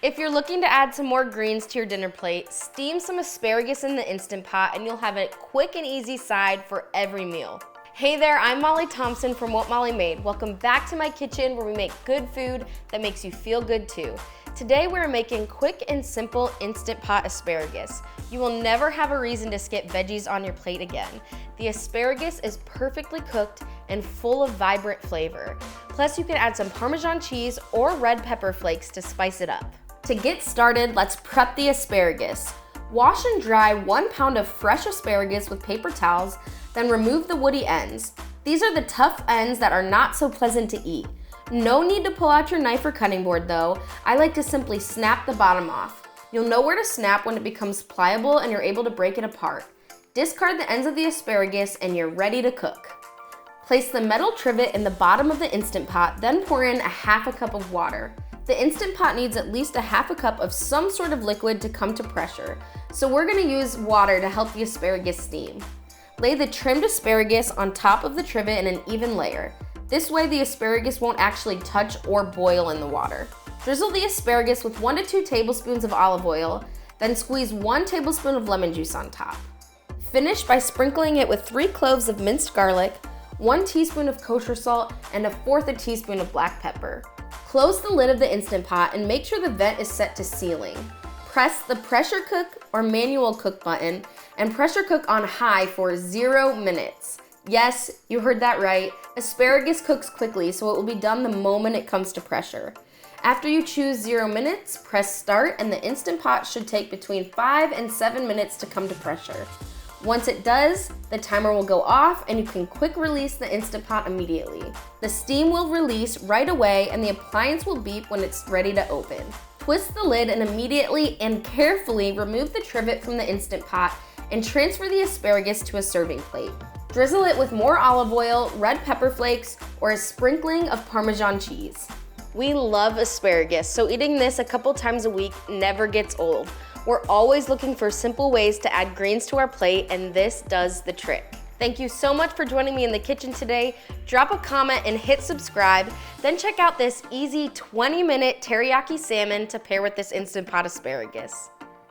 If you're looking to add some more greens to your dinner plate, steam some asparagus in the Instant Pot and you'll have a quick and easy side for every meal. Hey there, I'm Molly Thompson from What Molly Made. Welcome back to my kitchen where we make good food that makes you feel good too. Today we're making quick and simple Instant Pot asparagus. You will never have a reason to skip veggies on your plate again. The asparagus is perfectly cooked and full of vibrant flavor. Plus you can add some Parmesan cheese or red pepper flakes to spice it up. To get started, let's prep the asparagus. Wash and dry 1 pound of fresh asparagus with paper towels, then remove the woody ends. These are the tough ends that are not so pleasant to eat. No need to pull out your knife or cutting board though. I like to simply snap the bottom off. You'll know where to snap when it becomes pliable and you're able to break it apart. Discard the ends of the asparagus and you're ready to cook. Place the metal trivet in the bottom of the Instant Pot, then pour in a half a cup of water. The Instant Pot needs at least a half a cup of some sort of liquid to come to pressure, so we're gonna use water to help the asparagus steam. Lay the trimmed asparagus on top of the trivet in an even layer. This way the asparagus won't actually touch or boil in the water. Drizzle the asparagus with 1 to 2 tablespoons of olive oil, then squeeze 1 tablespoon of lemon juice on top. Finish by sprinkling it with 3 cloves of minced garlic, 1 teaspoon of kosher salt, and 1/4 teaspoon of black pepper. Close the lid of the Instant Pot and make sure the vent is set to sealing. Press the pressure cook or manual cook button and pressure cook on high for 0 minutes. Yes, you heard that right. Asparagus cooks quickly, so it will be done the moment it comes to pressure. After you choose 0 minutes, press start and the Instant Pot should take between 5 and 7 minutes to come to pressure. Once it does, the timer will go off and you can quick release the Instant Pot immediately. The steam will release right away and the appliance will beep when it's ready to open. Twist the lid and immediately and carefully remove the trivet from the Instant Pot and transfer the asparagus to a serving plate. Drizzle it with more olive oil, red pepper flakes, or a sprinkling of Parmesan cheese. We love asparagus, so eating this a couple times a week never gets old. We're always looking for simple ways to add greens to our plate, and this does the trick. Thank you so much for joining me in the kitchen today. Drop a comment and hit subscribe. Then check out this easy 20-minute teriyaki salmon to pair with this Instant Pot asparagus.